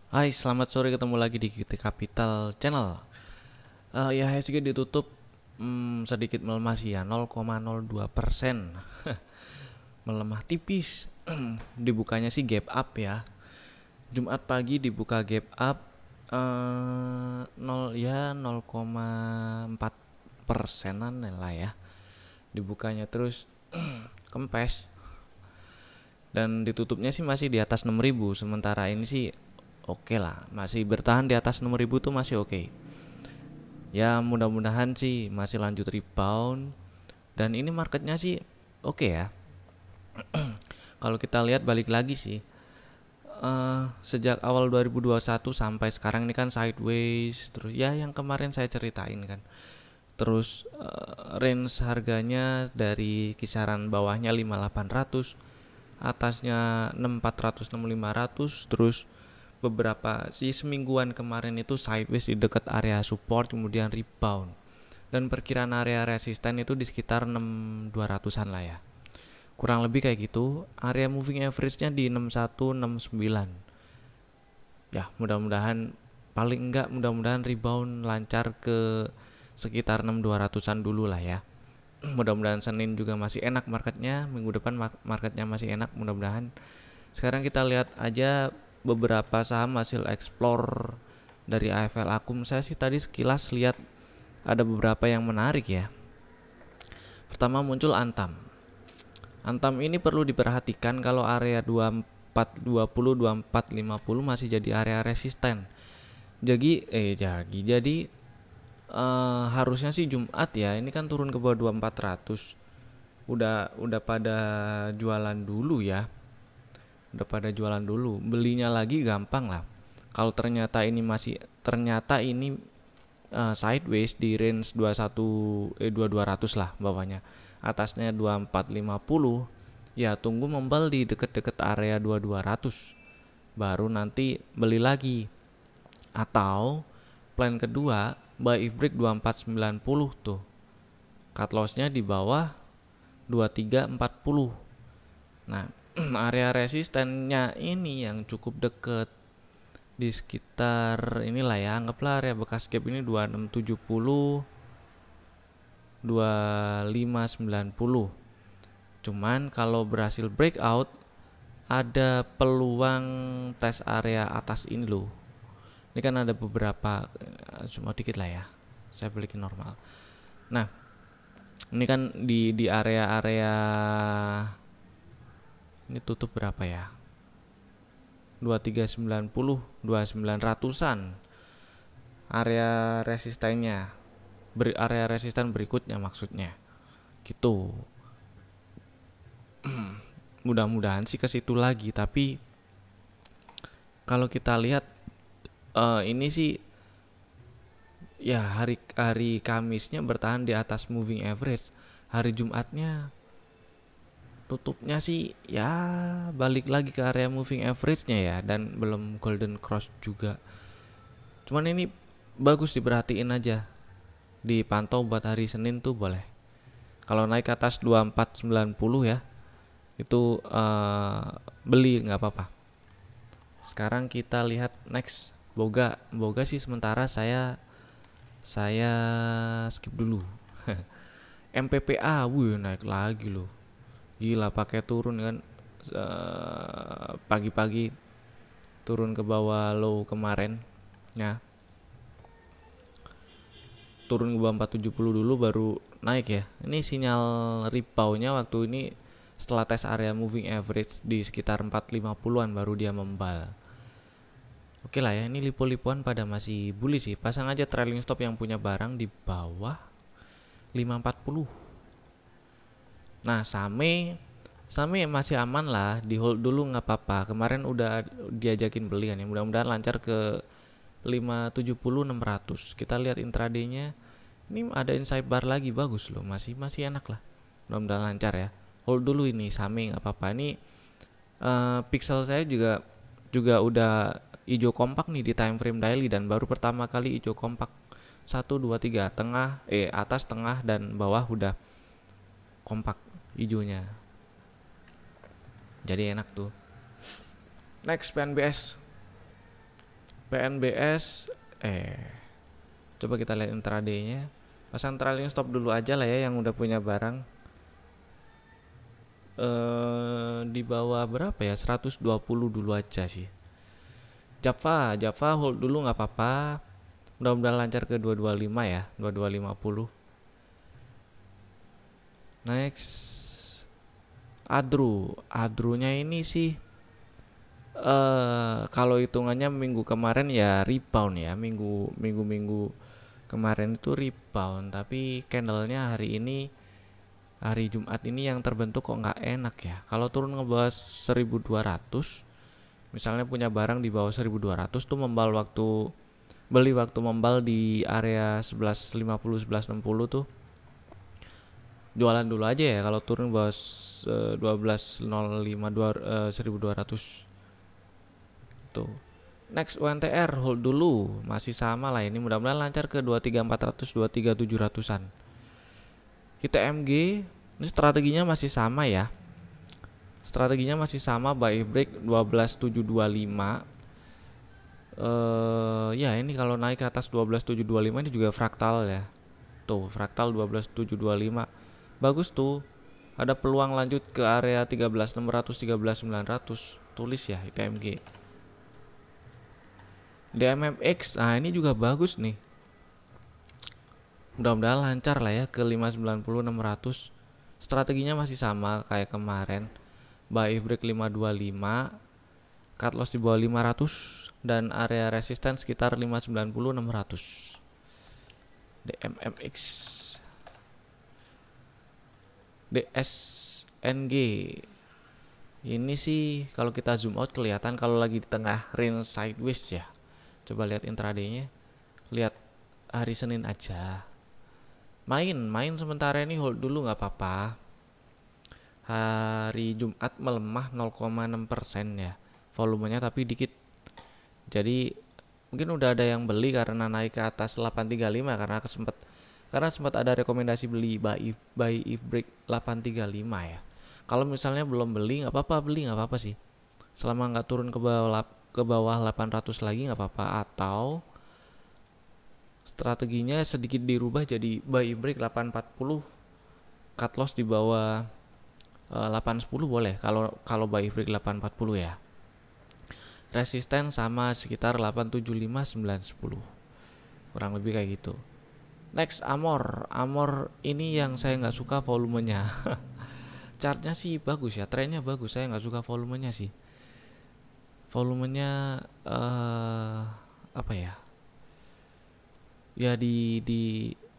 Hai, selamat sore, ketemu lagi di QT Capital Channel. Ya, IHSG ditutup sedikit melemah sih ya, 0,02%. Melemah tipis. Dibukanya sih gap up ya. Jumat pagi dibuka gap up 0 ya 0,4 persenan lah ya. Dibukanya terus kempes dan ditutupnya sih masih di atas 6.000. Sementara ini sih oke lah, masih bertahan di atas 6.000 tuh masih oke. Ya mudah-mudahan sih masih lanjut rebound, dan ini marketnya sih oke ya. Kalau kita lihat balik lagi sih, sejak awal 2021 sampai sekarang ini kan sideways terus ya, yang kemarin saya ceritain kan. Terus range harganya dari kisaran bawahnya 5800, atasnya 6400, 6500, terus beberapa sih semingguan kemarin itu sideways di dekat area support kemudian rebound, dan perkiraan area resisten itu di sekitar 6200-an lah ya, kurang lebih kayak gitu. Area moving average-nya di 61, 69. Ya mudah-mudahan, paling enggak mudah-mudahan rebound lancar ke sekitar 6200-an dulu lah ya. Mudah-mudahan Senin juga masih enak marketnya, minggu depan marketnya masih enak mudah-mudahan. Sekarang kita lihat aja beberapa saham hasil explore dari AFL Akum. Saya sih tadi sekilas lihat ada beberapa yang menarik ya. Pertama muncul Antam. Antam ini perlu diperhatikan kalau area 2420, 2450 masih jadi area resisten. Jadi harusnya sih Jumat ya. Ini kan turun ke bawah 2400. Udah pada jualan dulu ya. Udah pada jualan dulu. Belinya lagi gampang lah. Kalau ternyata ini sideways di range 2200 lah bawahnya. Atasnya 2450. Ya tunggu membel di deket-deket area 2200. Baru nanti beli lagi. Atau plan kedua, buy if break 2490 tuh. Cut lossnya di bawah 2340. Nah, area resistennya ini yang cukup deket di sekitar inilah ya, anggaplah area bekas gap ini 2670, 2590. Cuman kalau berhasil breakout, ada peluang tes area atas ini loh. Ini kan ada beberapa, cuma dikit lah ya, saya balikin normal. Nah, ini kan di area-area ini tutup berapa ya, 2390, 2900-an area resistennya, area resisten berikutnya maksudnya gitu. Mudah-mudahan sih ke situ lagi, tapi kalau kita lihat ini sih ya, hari Kamisnya bertahan di atas moving average. Hari Jumatnya tutupnya sih ya balik lagi ke area moving average-nya ya, dan belum golden cross juga. Cuman ini bagus diperhatiin aja. Dipantau buat hari Senin tuh boleh. Kalau naik ke atas 2490 ya, itu beli nggak apa-apa. Sekarang kita lihat next Boga. Boga sih sementara saya skip dulu. MPPA, wuh naik lagi loh. Gila, pakai turun kan, pagi-pagi turun ke bawah low kemarin. Ya, turun ke bawah 470 dulu baru naik ya. Ini sinyal reboundnya waktu ini setelah tes area moving average di sekitar 450-an baru dia membal. Oke lah ya, ini lipo-lipoan pada masih bullish sih. Pasang aja trailing stop yang punya barang di bawah 540. Nah, Same masih aman lah, di hold dulu nggak apa-apa. Kemarin udah diajakin beli kan ya. Mudah-mudahan lancar ke 570, 600. Kita lihat intradaynya. Ini ada inside bar lagi, bagus loh. Masih enak lah. Mudah-mudahan lancar ya. Hold dulu ini Same nggak apa-apa. Ini pixel saya juga udah hijau kompak nih di time frame daily, dan baru pertama kali hijau kompak. 1 2 3 tengah, atas, tengah, dan bawah udah kompak hijaunya. Jadi enak tuh. Next PNBS. PNBS coba kita lihat intraday-nya. Pasang trailing stop dulu aja lah ya yang udah punya barang. Di bawah berapa ya, 120 dulu aja sih. Java hold dulu nggak apa-apa, mudah-mudahan lancar ke 225 ya, 2250. Next Adru-nya ini sih kalau hitungannya minggu kemarin ya rebound ya, minggu kemarin itu rebound, tapi candlenya hari Jumat ini yang terbentuk kok nggak enak ya. Kalau turun ngebawah 1200, misalnya punya barang di bawah 1200 tuh beli waktu membal di area 1150 1160 tuh jualan dulu aja ya. Kalau turun bawah 1205 1200 tuh. Next UNTR hold dulu, masih sama lah ini, mudah-mudahan lancar ke 23400 23700-an. ITMG ini strateginya masih sama ya. Strateginya masih sama, buy break 12725. Ya ini kalau naik ke atas 12725 ini juga fraktal ya. Tuh, fraktal 12725. Bagus tuh. Ada peluang lanjut ke area 13600 13900. Tulis ya ITMG. DMMX, nah ini juga bagus nih. Mudah-mudahan lancar lah ya ke 590 600. Strateginya masih sama kayak kemarin. Buy break 525, cut loss di bawah 500 dan area resisten sekitar 590 600. DMMX. DSNG. Ini sih kalau kita zoom out kelihatan kalau lagi di tengah range sideways ya. Coba lihat intraday-nya. Lihat hari Senin aja. Main sementara ini hold dulu nggak apa-apa. Hari Jumat melemah 0,6% ya volumenya, tapi dikit. Jadi mungkin udah ada yang beli karena naik ke atas 835 karena sempat ada rekomendasi beli buy if break 835 ya. Kalau misalnya belum beli nggak apa-apa sih. Selama nggak turun ke bawah 800 lagi nggak apa-apa, atau strateginya sedikit dirubah jadi buy break 840, cut loss di bawah 810 boleh kalau buy break 840 ya. Resisten sama sekitar 875 910. Kurang lebih kayak gitu. Next Amor ini yang saya nggak suka volumenya. Chartnya sih bagus ya, trennya bagus, saya nggak suka volumenya sih. Volumenya apa ya? Ya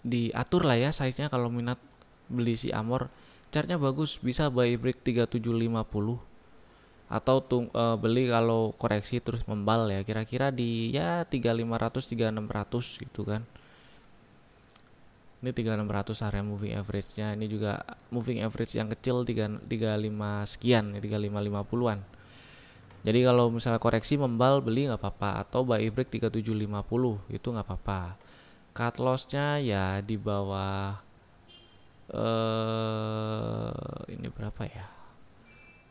diatur lah ya size-nya kalau minat beli si Amor. Chartnya bagus, bisa buy break 3750 atau beli kalau koreksi terus membal ya, kira-kira di ya 3500 3600 gitu kan. Ini 3600 area moving average-nya. Ini juga moving average yang kecil 35 sekian, 3550-an. Jadi kalau misalnya koreksi membal beli nggak apa-apa, atau buy break 3750 itu nggak apa-apa. Cut loss-nya ya di bawah ini berapa ya?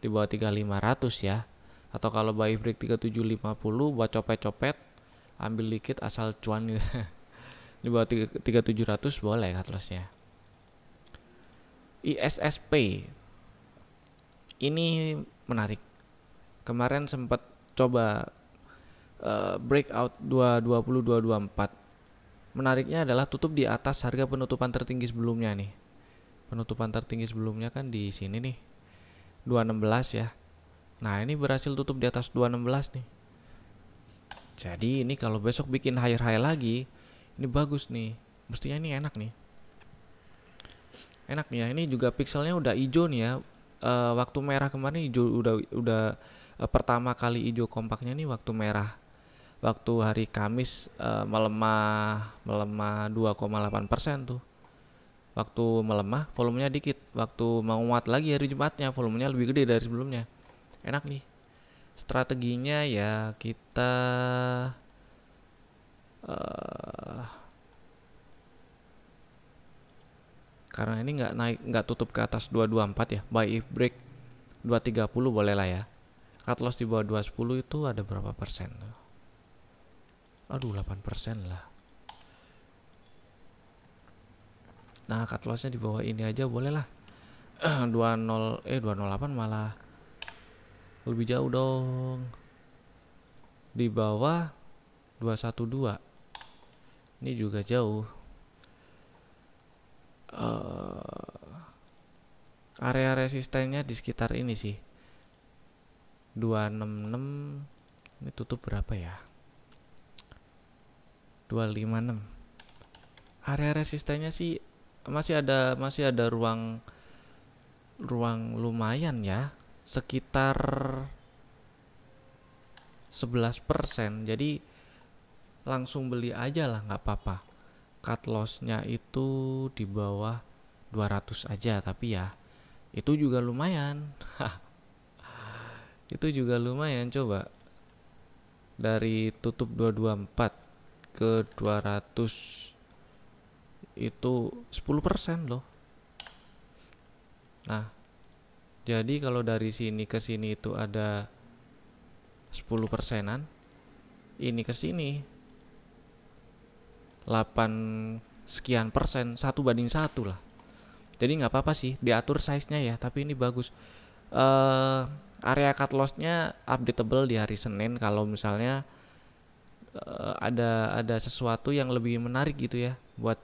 Di bawah 3500 ya. Atau kalau buy break 3750 buat copet-copet, ambil dikit asal cuan gitu. Di bawah 3700 boleh cut loss-nya. ISSP ini menarik. Kemarin sempat coba breakout 220 224. Menariknya adalah tutup di atas harga penutupan tertinggi sebelumnya nih. Penutupan tertinggi sebelumnya kan di sini nih, 216 ya. Nah ini berhasil tutup di atas 216 nih. Jadi ini kalau besok bikin higher high lagi, ini bagus nih. Mestinya ini enak nih. Enak nih ya. Ini juga pixelnya udah hijau nih ya. Waktu merah kemarin hijau udah pertama kali hijau kompaknya nih waktu merah. Waktu hari Kamis melemah 2,8% tuh. Waktu melemah volumenya dikit. Waktu menguat lagi hari Jumatnya volumenya lebih gede dari sebelumnya. Enak nih. Strateginya ya kita karena ini nggak tutup ke atas 224 ya. Buy if break 230 boleh lah ya. Cut loss di bawah 210 itu ada berapa persen tuh? Aduh, 8% lah. Nah, cut lossnya di bawah ini aja boleh lah. 208 malah lebih jauh dong. Di bawah 212. Ini juga jauh. Area resistennya di sekitar ini sih. 266. Ini tutup berapa ya? 256. Area resistennya sih masih ada ruang lumayan ya, sekitar 11%. Jadi langsung beli aja lah, nggak apa-apa. Cut lossnya itu di bawah 200 aja, tapi ya itu juga lumayan. Itu juga lumayan. Coba dari tutup 224 ke 200 itu 10% loh. Nah, jadi kalau dari sini ke sini itu ada 10%-an, ini ke sini 8 sekian persen, 1:1 lah. Jadi nggak apa-apa sih, diatur size-nya ya, tapi ini bagus. Area cut loss-nya updatable di hari Senin kalau misalnya ada sesuatu yang lebih menarik gitu ya, buat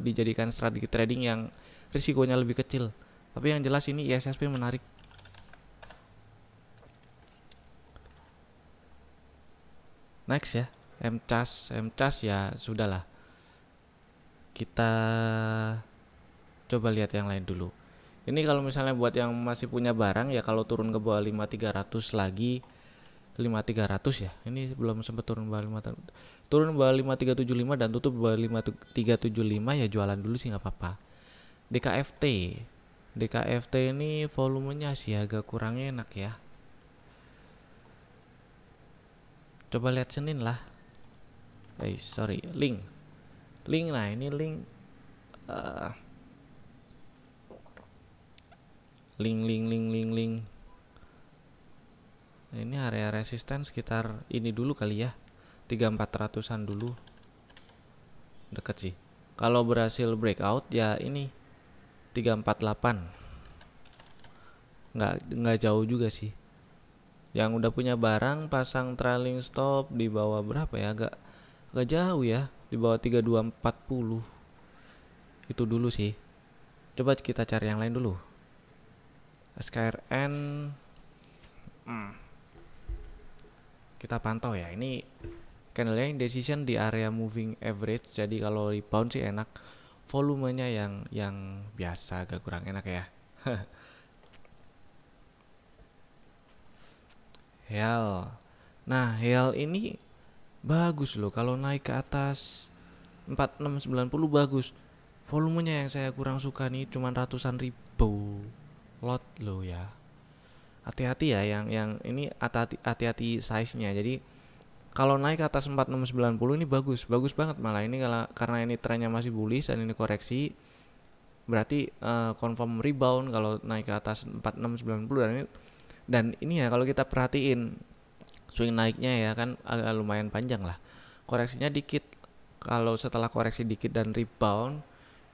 dijadikan strategi trading yang risikonya lebih kecil. Tapi yang jelas ini ISSP menarik. Next ya, MCAS ya sudahlah. Kita coba lihat yang lain dulu. Ini kalau misalnya buat yang masih punya barang ya, kalau turun ke bawah 5300 lagi, 5300 ya. Ini belum sempat turun bawah 5, turun bawah 5375 dan tutup bawah 5375 ya, jualan dulu sih nggak apa-apa. DKFT ini volumenya sih agak kurang enak ya. Coba lihat Senin lah. Link. Nah ini link. Link. Nah, ini area resisten sekitar ini dulu kali ya. 3400-an dulu. Deket sih. Kalau berhasil breakout ya ini 348. Nggak jauh juga sih. Yang udah punya barang pasang trailing stop di bawah berapa ya? Agak jauh ya, di bawah 3240. Itu dulu sih. Coba kita cari yang lain dulu. SKRN kita pantau ya. Ini candlenya indecision di area moving average. Jadi kalau rebound sih enak. Volumenya yang biasa agak kurang enak ya. HEAL. Nah, HEAL ini bagus loh. Kalau naik ke atas 4690 bagus. Volumenya yang saya kurang suka nih, cuman ratusan ribu lot loh ya. Hati-hati ya, yang ini hati-hati size-nya. Jadi kalau naik ke atas 4690 ini bagus banget malah. Ini karena ini trennya masih bullish dan ini koreksi, berarti confirm rebound kalau naik ke atas 4690. Dan ini ya, kalau kita perhatiin swing naiknya ya kan agak lumayan panjang lah. Koreksinya dikit. Kalau setelah koreksi dikit dan rebound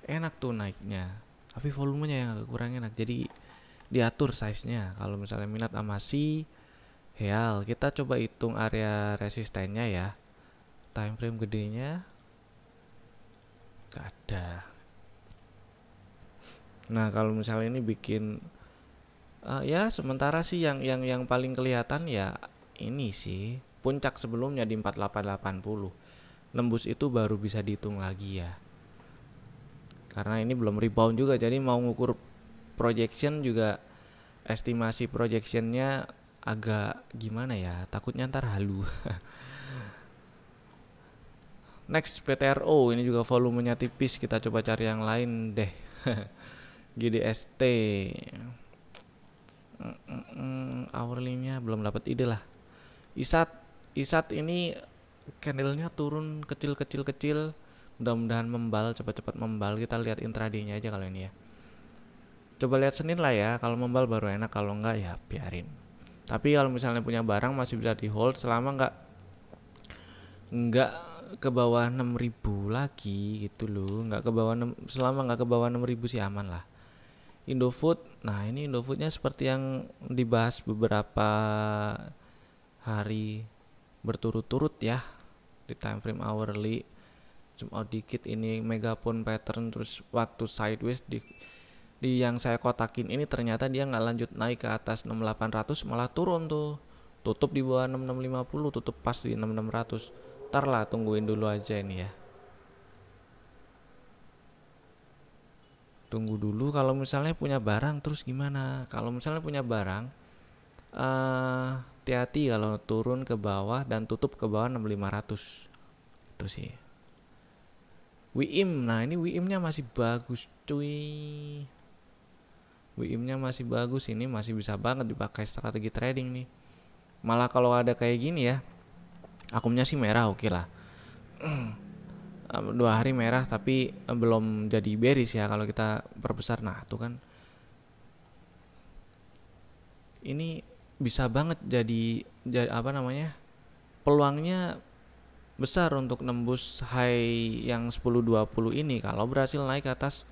enak tuh naiknya. Tapi volumenya yang agak kurang enak. Jadi diatur size-nya. Kalau misalnya minat amasi HEAL, kita coba hitung area resistennya ya. Time frame gedenya gak ada. Nah, kalau misalnya ini bikin ya sementara sih yang paling kelihatan ya ini sih puncak sebelumnya di 4880. Nembus itu baru bisa dihitung lagi ya. Karena ini belum rebound juga, jadi mau ngukur projection juga, estimasi projectionnya agak gimana ya, takutnya ntar halu. Next PTRO, ini juga volumenya tipis, kita coba cari yang lain deh. GDST hourly-nya belum dapat ide lah. ISAT ini candlenya turun kecil, mudah-mudahan membal, cepat-cepat membal. Kita lihat intraday-nya aja kalau ini ya. Coba lihat Senin lah ya, kalau membal baru enak, kalau enggak ya biarin. Tapi kalau misalnya punya barang masih bisa di hold selama enggak ke bawah 6.000 lagi gitu loh, nggak ke bawah 6, selama nggak ke bawah 6.000 sih aman lah. Indofood, nah ini Indofoodnya seperti yang dibahas beberapa hari berturut-turut ya, di time frame hourly zoom out dikit, ini megapone pattern, terus waktu sideways di yang saya kotakin ini ternyata dia nggak lanjut naik ke atas 6800, malah turun tuh, tutup di bawah 6650, tutup pas di 6600. Ntar lah, tungguin dulu aja ini ya, tunggu dulu. Kalau misalnya punya barang terus gimana? Kalau misalnya punya barang, hati-hati kalau turun ke bawah dan tutup ke bawah 6500 itu sih. WIM, nah ini WIM-nya masih bagus cuy, WIM-nya masih bagus, ini masih bisa banget dipakai strategi trading nih. Malah kalau ada kayak gini ya, akumnya sih merah, oke lah. 2 hari merah tapi belum jadi bearish ya kalau kita perbesar. Nah tuh kan, ini bisa banget jadi apa namanya, peluangnya besar untuk nembus high yang 10.20 ini kalau berhasil naik ke atas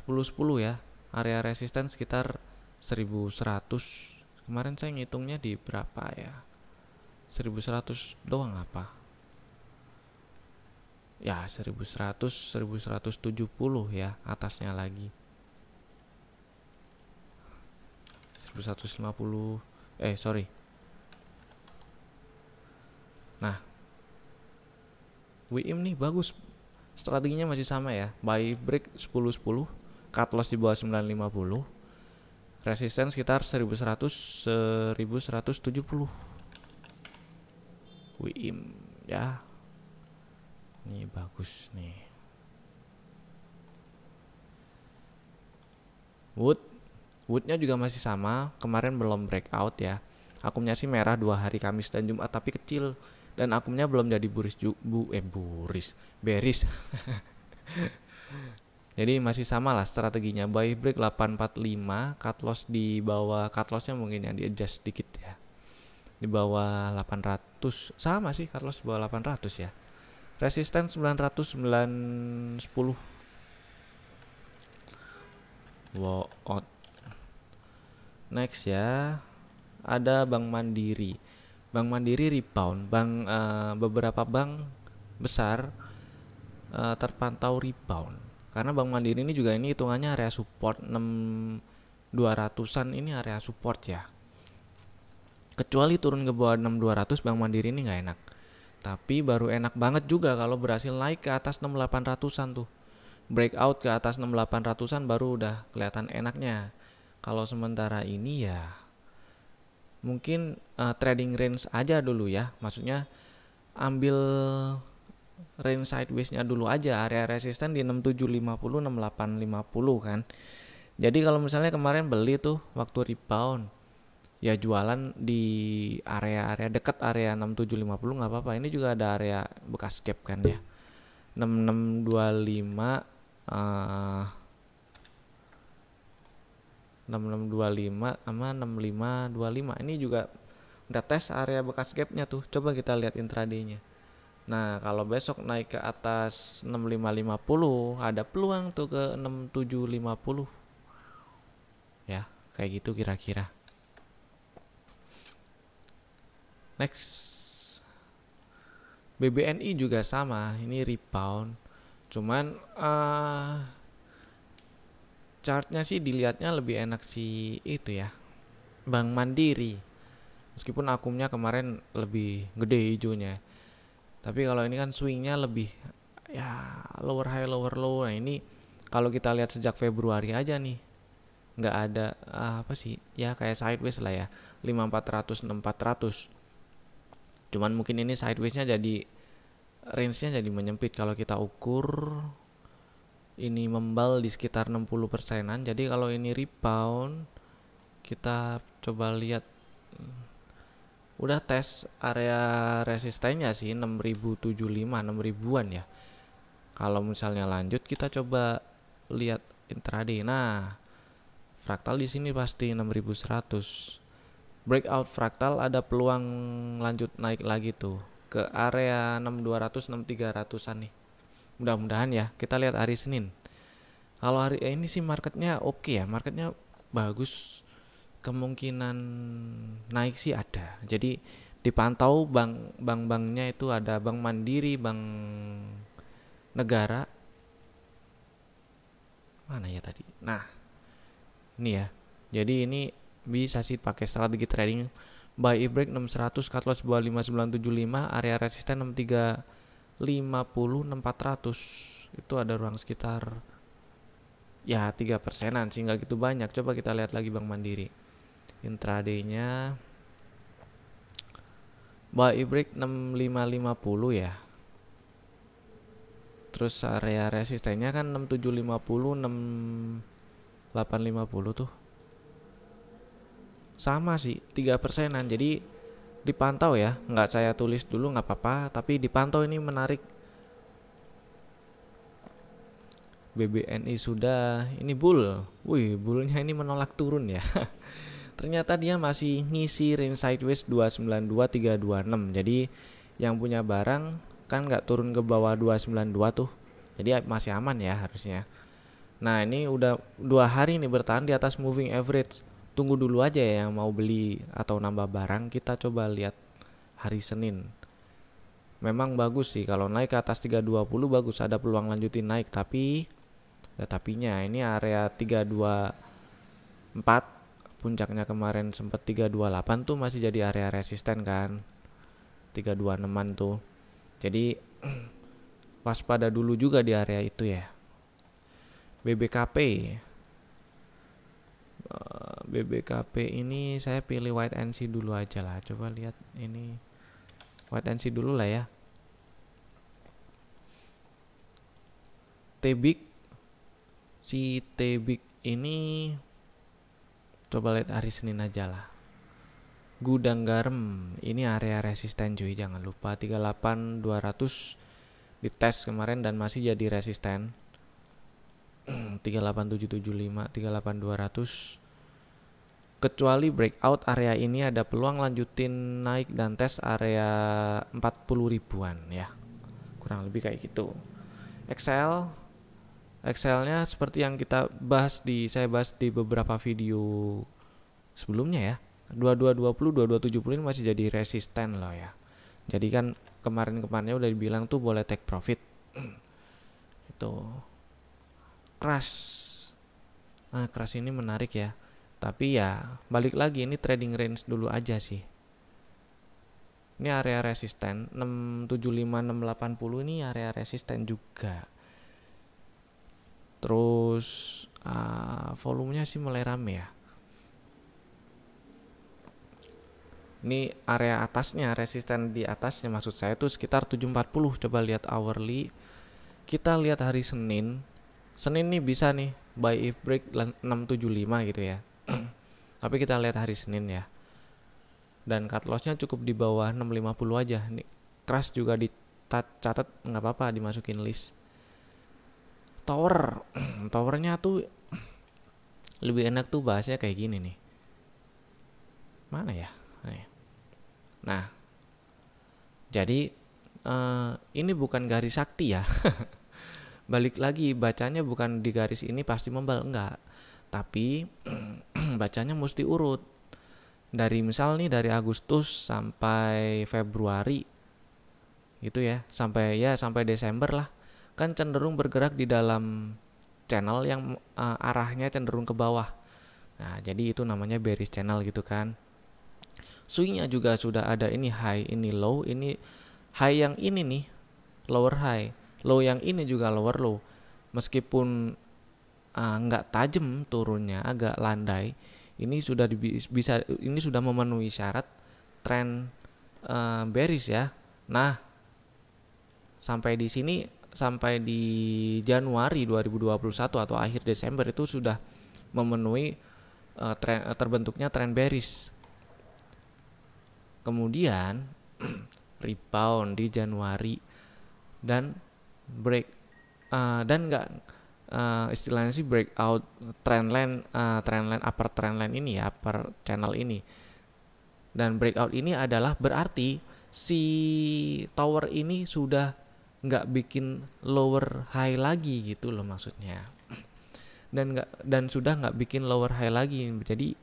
10.10 ya. Area resisten sekitar 1100. Kemarin saya ngitungnya di berapa ya? 1100 doang apa? Ya 1100, 1170 ya, atasnya lagi 1150. Sorry. Nah, WIM nih bagus, strateginya masih sama ya, buy break 10-10, cut loss di bawah 950, resisten sekitar 1100, 1170 WIM ya. Ini bagus nih. Woodnya juga masih sama, kemarin belum breakout ya. Akumnya sih merah 2 hari Kamis dan Jumat tapi kecil, dan akumnya belum jadi bearish. Jadi masih sama lah strateginya, buy break 845, cut loss di bawah, cut lossnya mungkin yang di adjust dikit ya, di bawah 800, sama sih cut loss di bawah 800 ya. Resisten 900, 910. Wow, out. Next ya, ada Bank Mandiri. Bank Mandiri rebound, beberapa bank besar terpantau rebound. Karena Bank Mandiri ini juga, ini hitungannya area support 6200-an, ini area support ya. Kecuali turun ke bawah 6200, Bank Mandiri ini nggak enak. Tapi baru enak banget juga kalau berhasil naik ke atas 6800-an tuh. Breakout ke atas 6800-an baru udah kelihatan enaknya. Kalau sementara ini ya mungkin trading range aja dulu ya. Maksudnya ambil range sideways-nya dulu aja, area resisten di 6750, 6850 kan. Jadi kalau misalnya kemarin beli tuh waktu rebound, ya jualan di area-area dekat area 6750 nggak apa-apa. Ini juga ada area bekas gap kan ya. 6625 6625 sama 6525 ini juga udah tes area bekas gapnya tuh. Coba kita lihat intraday-nya. Nah kalau besok naik ke atas 6550, ada peluang tuh ke 6750 ya, kayak gitu kira-kira. Next, BBNI juga sama, ini rebound, cuman chartnya sih dilihatnya lebih enak sih itu ya, Bank Mandiri. Meskipun akumnya kemarin lebih gede hijaunya, tapi kalau ini kan swingnya lebih ya lower high lower low. Nah ini kalau kita lihat sejak Februari aja nih, nggak ada apa sih ya, kayak sideways lah ya, 5400 6400. Cuman mungkin ini sidewaysnya jadi range-nya jadi menyempit. Kalau kita ukur ini membal di sekitar 60%-an. Jadi kalau ini rebound, kita coba lihat, udah tes area resistennya sih 6075, 6000-an ya. Kalau misalnya lanjut kita coba lihat intraday. Nah, fraktal di sini pasti 6100. Breakout fraktal ada peluang lanjut naik lagi tuh ke area 6200 6300-an nih. Mudah-mudahan ya. Kita lihat hari Senin. Kalau hari ini sih marketnya oke ya, marketnya bagus, kemungkinan naik sih ada. Jadi dipantau bank-banknya itu ada Bank Mandiri, Bank Negara, mana ya tadi. Nah, ini ya. Jadi ini bisa sih pakai strategi trading buy if break 6100, cut loss bawah 5975, area resisten 6350 6400. Itu ada ruang sekitar ya 3%-an sih, nggak gitu banyak. Coba kita lihat lagi Bank Mandiri. Intraday-nya buy break 6550 ya. Terus area resistennya kan 6750 6850 tuh. Sama sih 3%-an. Jadi dipantau ya. Nggak saya tulis dulu nggak apa-apa, tapi dipantau. Ini menarik. BBNI sudah, ini bull. Wih, bullnya ini menolak turun ya. Ternyata dia masih ngisi range sideways 292 326. Jadi yang punya barang kan nggak turun ke bawah 292 tuh. Jadi masih aman ya harusnya. Nah, ini udah 2 hari nih bertahan di atas moving average. Tunggu dulu aja ya yang mau beli atau nambah barang. Kita coba lihat hari Senin. Memang bagus sih kalau naik ke atas 320 bagus, ada peluang lanjutin naik, tapi ada tapinya. Ini area 324, puncaknya kemarin sempat 328 tuh masih jadi area resisten kan. 326-an tuh. Jadi waspada dulu juga di area itu ya. BBKP. BBKP ini saya pilih white and see dulu aja lah. Coba lihat ini white and see dulu lah ya. Tbik, si Tbik ini coba lihat hari Senin aja lah. Gudang garam ini area resisten cuy, jangan lupa 38200 dites kemarin dan masih jadi resisten. 38775 38200. Kecuali breakout area ini ada peluang lanjutin naik dan tes area 40 ribuan ya. Kurang lebih kayak gitu. Excelnya seperti yang saya bahas di beberapa video sebelumnya ya. 2220 2270 ini masih jadi resisten loh ya. Jadi kan kemarin-kemarinnya udah dibilang tuh boleh take profit. Itu Crash. Nah, Crash ini menarik ya. Tapi ya balik lagi ini trading range dulu aja sih. Ini area resisten 675 680 ini area resisten juga. Terus volumenya sih mulai rame ya. Ini area atasnya, resisten di atasnya maksud saya tuh sekitar 740. Coba lihat hourly. Kita lihat hari Senin. Senin nih bisa nih buy if break 675 gitu ya. Tapi kita lihat hari Senin ya. Dan cut lossnya cukup di bawah 650 aja. Nih crash juga dicatat nggak apa-apa, dimasukin list. Towernya tuh lebih enak tuh bahasnya kayak gini nih. Mana ya? Nah, jadi ini bukan garis sakti ya. Balik lagi bacanya bukan di garis ini pasti membal, enggak. Tapi bacanya mesti urut. Dari misal nih dari Agustus sampai Februari gitu ya, sampai Desember lah. Kan cenderung bergerak di dalam channel yang arahnya cenderung ke bawah. Nah, jadi itu namanya bearish channel gitu kan. Swingnya juga sudah ada, ini high, ini low, ini high yang ini nih lower high, low yang ini juga lower low. Meskipun nggak tajam turunnya, agak landai, ini sudah ini sudah memenuhi syarat tren bearish ya. Nah, sampai di sini, sampai di Januari 2021 atau akhir Desember itu sudah memenuhi terbentuknya tren bearish. Kemudian rebound di Januari dan istilahnya sih breakout trendline upper trendline ini ya, upper channel ini. Dan breakout ini adalah berarti si tower ini sudah nggak bikin lower high lagi gitu loh maksudnya, dan sudah nggak bikin lower high lagi, jadi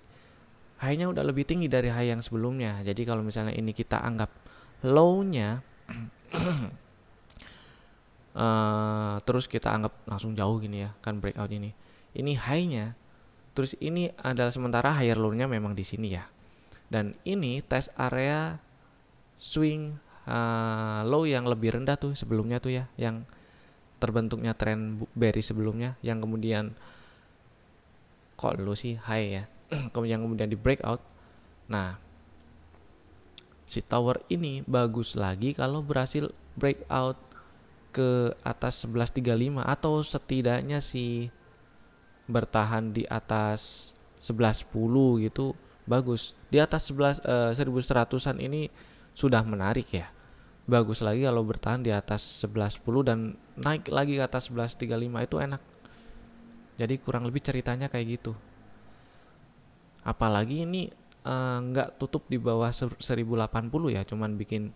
high-nya udah lebih tinggi dari high yang sebelumnya. Jadi kalau misalnya ini kita anggap low-nya, terus kita anggap langsung jauh gini ya kan breakout ini high-nya, terus ini adalah sementara higher low-nya memang di sini ya, dan ini tes area swing low yang lebih rendah tuh sebelumnya tuh ya, yang terbentuknya trend bearish sebelumnya, yang kemudian kok low sih high ya kemudian di breakout. Nah, si tower ini bagus lagi kalau berhasil breakout ke atas 11.35 atau setidaknya si bertahan di atas 11.10 gitu, bagus. Di atas 1100-an ini sudah menarik ya. Bagus lagi kalau bertahan di atas 11.10 dan naik lagi ke atas 11.35 itu enak. Jadi kurang lebih ceritanya kayak gitu. Apalagi ini nggak tutup di bawah 1080 ya, cuman bikin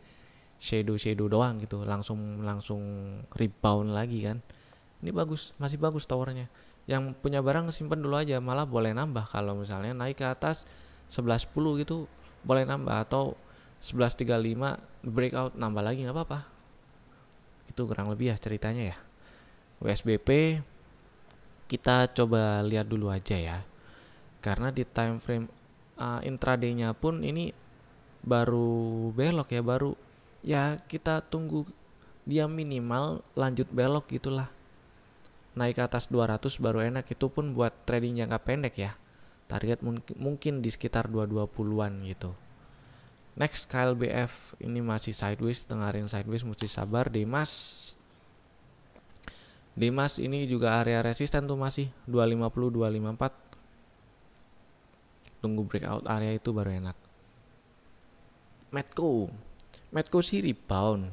shadow doang gitu, langsung rebound lagi kan. Ini bagus, masih bagus towernya. Yang punya barang simpen dulu aja, malah boleh nambah kalau misalnya naik ke atas 11.10 gitu, boleh nambah, atau 11.35 breakout nambah lagi nggak apa-apa. Itu kurang lebih ya ceritanya ya. USBP kita coba lihat dulu aja ya, karena di time frame intraday-nya pun ini baru belok ya, baru ya kita tunggu dia minimal lanjut belok gitulah, naik ke atas 200 baru enak. Itu pun buat trading jangka pendek ya, target mungkin di sekitar 220-an gitu. Next KLBF ini masih sideways, tengah ring sideways, mesti sabar. Dimas ini juga area resisten tuh masih 250 254, tunggu breakout area itu baru enak. Medco sih rebound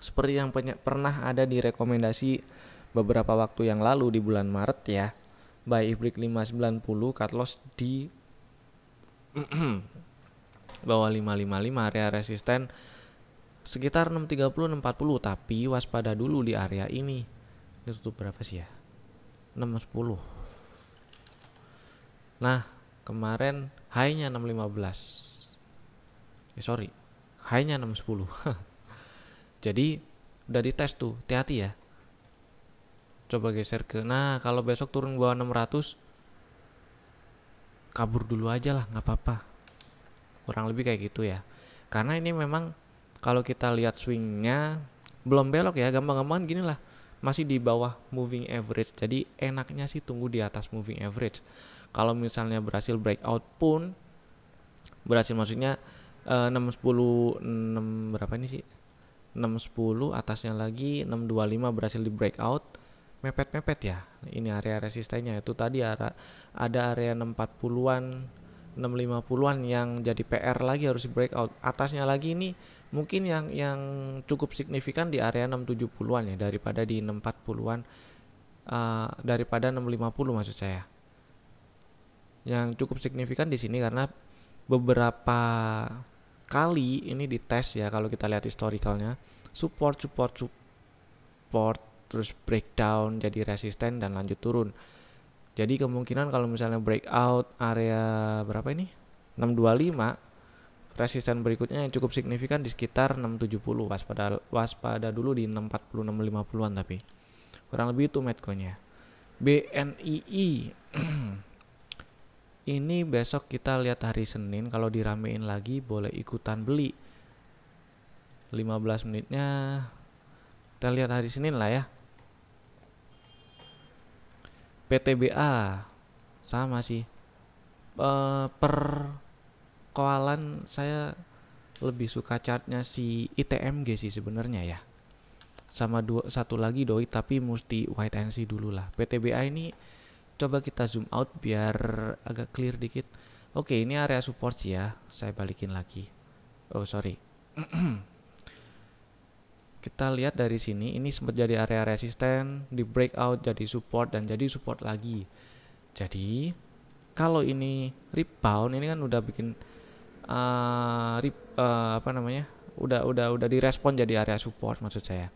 seperti yang pernah ada di rekomendasi beberapa waktu yang lalu di bulan Maret ya. Buy break 590, cut loss di bawah 555, area resisten sekitar 630 640, tapi waspada dulu di area ini. Ini tutup berapa sih ya? 610. Nah, kemarin high-nya 615. High-nya 610. Jadi udah dites tuh, hati-hati ya. Coba geser ke, nah kalau besok turun bawah 600, kabur dulu aja lah, nggak apa-apa. Kurang lebih kayak gitu ya. Karena ini memang kalau kita lihat swingnya belum belok ya, gampang-gampang gini lah, masih di bawah moving average. Jadi enaknya sih tunggu di atas moving average. Kalau misalnya berhasil breakout pun, berhasil maksudnya 610 6 berapa ini sih, 610 atasnya lagi 625 berhasil di breakout, mepet ya. Ini area resistennya itu tadi ada area 640-an 650-an yang jadi PR lagi, harus di breakout. Atasnya lagi ini mungkin yang cukup signifikan di area 670-an ya, daripada di 640-an, daripada 650 maksud saya. Yang cukup signifikan di sini karena beberapa kali ini dites ya, kalau kita lihat historicalnya, support terus breakdown jadi resisten dan lanjut turun. Jadi kemungkinan kalau misalnya breakout area berapa ini 625, resisten berikutnya yang cukup signifikan di sekitar 670. Waspada dulu di 640 650-an, tapi kurang lebih itu Medco-nya. BNII ini besok kita lihat hari Senin, kalau diramein lagi boleh ikutan beli. 15 menitnya kita lihat hari Senin lah ya. PTBA sama sih, per kawalan saya lebih suka chartnya si ITMG sih sebenarnya ya, sama satu lagi doi, tapi mesti wait and see dulu lah. PTBA ini coba kita zoom out biar agak clear dikit. Oke, ini area support sih ya, saya balikin lagi. Kita lihat dari sini, ini sempat jadi area resisten, di breakout jadi support dan jadi support lagi. Jadi kalau ini rebound, ini kan udah bikin udah direspon jadi area support maksud saya.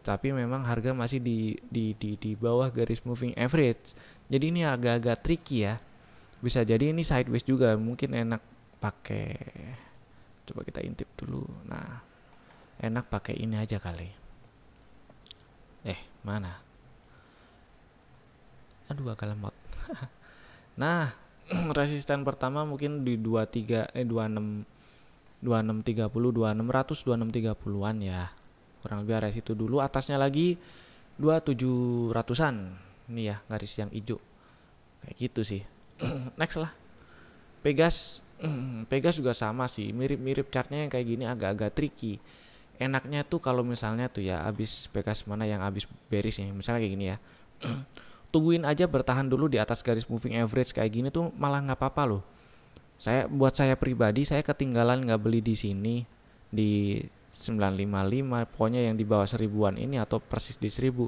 Tapi memang harga masih di bawah garis moving average. Jadi ini agak-agak tricky ya. Bisa jadi ini sideways juga, mungkin enak pakai, coba kita intip dulu. Nah, enak pakai ini aja kali. Mana? Aduh, agak lemot. Nah, resisten pertama mungkin di 26 2630, 2600, 2630-an ya. Kurang lebih area situ dulu. Atasnya lagi 2700-an. Ini ya garis yang hijau. Kayak gitu sih. Next lah. Pegas juga sama sih, mirip-mirip chartnya yang kayak gini, agak-agak tricky. Enaknya tuh kalau misalnya tuh ya abis Pegas mana yang abis bearish nih, misalnya kayak gini ya. Tungguin aja bertahan dulu di atas garis moving average kayak gini tuh malah nggak apa-apa loh. Buat saya pribadi, saya ketinggalan nggak beli di sini di 955, pokoknya yang di bawah 1000-an ini atau persis di 1000.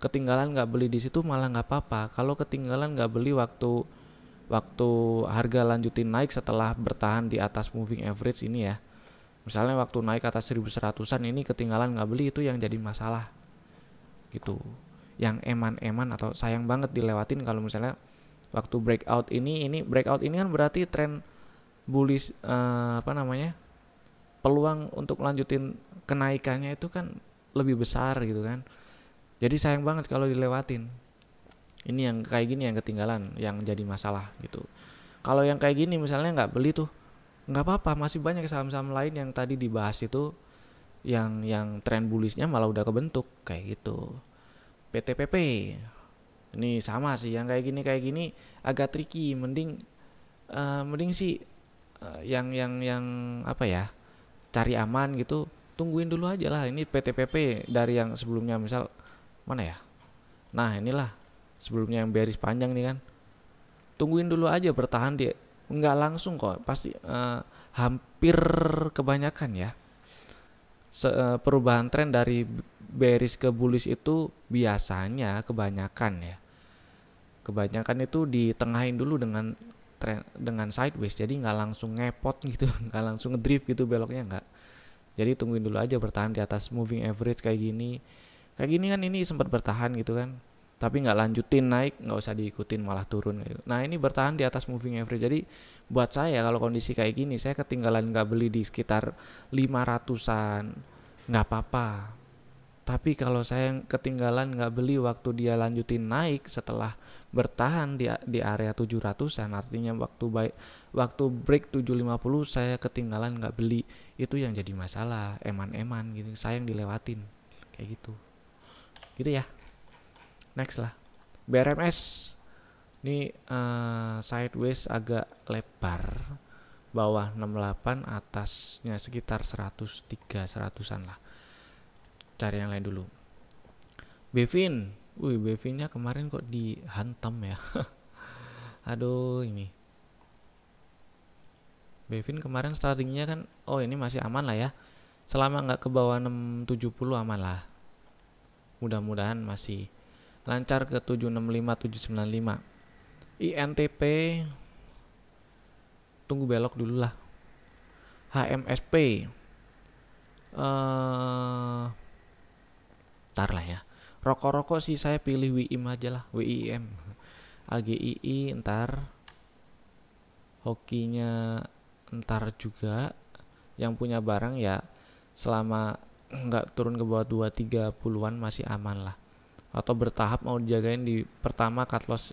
Ketinggalan nggak beli di situ malah nggak apa-apa. Kalau ketinggalan nggak beli waktu harga lanjutin naik setelah bertahan di atas moving average ini ya, misalnya waktu naik atas 1100-an ini ketinggalan nggak beli, itu yang jadi masalah gitu, yang eman-eman atau sayang banget dilewatin. Kalau misalnya waktu breakout ini kan berarti tren bullish, peluang untuk lanjutin kenaikannya itu kan lebih besar gitu kan. Jadi sayang banget kalau dilewatin. Ini yang kayak gini yang ketinggalan, yang jadi masalah gitu. Kalau yang kayak gini misalnya nggak beli tuh, nggak apa-apa, masih banyak saham-saham lain yang tadi dibahas itu yang tren bullishnya malah udah kebentuk kayak gitu. PTPP ini sama sih, yang kayak gini agak tricky. Mending sih yang apa ya, cari aman gitu, tungguin dulu aja lah. Ini PTPP dari yang sebelumnya, misal mana ya, nah inilah sebelumnya yang bearish panjang nih kan, tungguin dulu aja bertahan dia, nggak langsung kok pasti, hampir kebanyakan ya perubahan tren dari bearish ke bullish itu biasanya kebanyakan itu ditengahin dulu dengan sideways, jadi nggak langsung ngepot gitu, nggak langsung ngedrift gitu beloknya, nggak. Jadi tungguin dulu aja bertahan di atas moving average kayak gini kan, ini sempat bertahan gitu kan, tapi nggak lanjutin naik, nggak usah diikutin malah turun gitu. Nah ini bertahan di atas moving average. Jadi buat saya kalau kondisi kayak gini, saya ketinggalan nggak beli di sekitar 500-an nggak apa-apa. Tapi kalau saya ketinggalan nggak beli waktu dia lanjutin naik setelah bertahan di area 700-an, artinya waktu break 750 saya ketinggalan nggak beli, itu yang jadi masalah, eman-eman gitu, sayang dilewatin kayak gitu ya. Next lah, BRMS ini sideways agak lebar, bawah 68, atasnya sekitar 103-100-an lah. Cari yang lain dulu. Bevin, Bevinnya kemarin kok dihantam ya. Aduh, ini Bevin kemarin startingnya kan, ini masih aman lah ya, selama nggak ke bawah 670 aman lah, mudah-mudahan masih lancar ke 765, 795. INTP tunggu belok dulu lah. HMSP tar lah ya. Rokok-rokok sih saya pilih WIM aja lah, WIM. AGII ntar, hokinya ntar juga. Yang punya barang ya selama nggak turun ke bawah 230-an masih aman lah. Atau bertahap mau dijagain di pertama cut loss,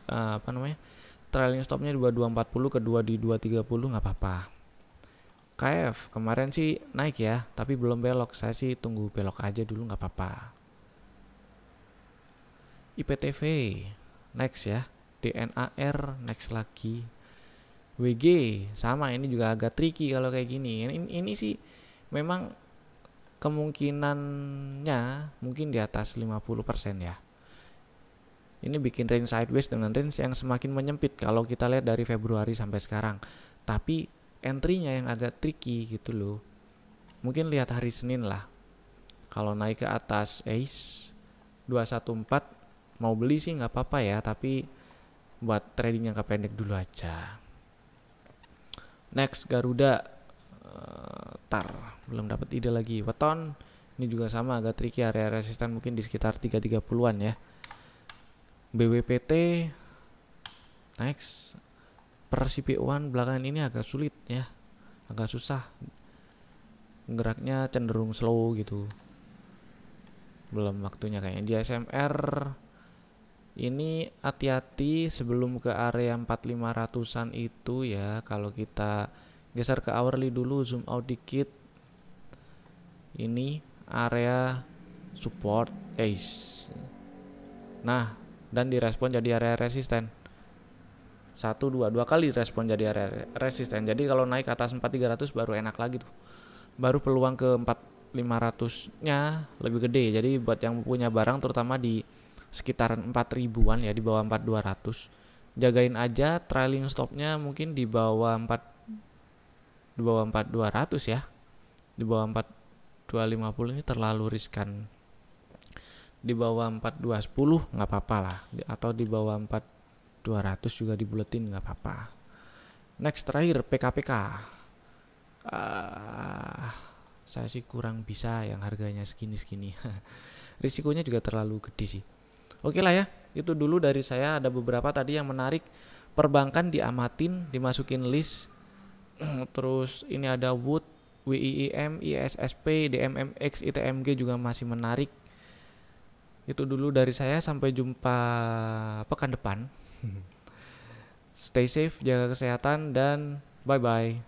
trailing stopnya di 2240, kedua di 230, nggak apa-apa. KF kemarin sih naik ya, tapi belum belok, saya sih tunggu belok aja dulu, nggak apa-apa. IPTV next ya, DNAR next lagi. WG sama, ini juga agak tricky kalau kayak gini. Ini sih memang kemungkinannya mungkin di atas 50% ya. Ini bikin range sideways dengan range yang semakin menyempit kalau kita lihat dari Februari sampai sekarang. Tapi entry-nya yang agak tricky gitu loh. Mungkin lihat hari Senin lah. Kalau naik ke atas ACE 214 mau beli sih nggak apa-apa ya, tapi buat trading jangka pendek dulu aja. Next, Garuda sebentar, belum dapat ide lagi. Weton ini juga sama, agak tricky, area resisten mungkin di sekitar 330-an ya. BWPT next, per CPU-an belakangan ini agak sulit ya, agak susah, geraknya cenderung slow gitu, belum waktunya kayaknya. Di SMR ini hati-hati sebelum ke area 4500-an itu ya. Kalau kita geser ke hourly dulu, zoom out dikit, ini area support, nah, dan direspon jadi area resisten. 1, 2 kali respon jadi area resisten. Jadi kalau naik ke atas 4300 baru enak lagi tuh, baru peluang ke 4500 nya lebih gede. Jadi buat yang punya barang terutama di sekitaran 4000-an ya, di bawah 4200, jagain aja trailing stopnya mungkin di bawah 4200 ya. Di bawah 4250 ini terlalu riskan. Di bawah 4210 nggak apa-apa lah, atau di bawah 4200 juga dibuletin nggak apa-apa. Next, terakhir PKPK. Saya sih kurang bisa yang harganya segini-segini. Risikonya juga terlalu gede sih. Oke lah ya, itu dulu dari saya. Ada beberapa tadi yang menarik. Perbankan diamatin, dimasukin list. Terus ini ada Wood, WIIM, ISSP, DMMX, ITMG juga masih menarik. Itu dulu dari saya, sampai jumpa pekan depan. Stay safe, jaga kesehatan, dan bye-bye.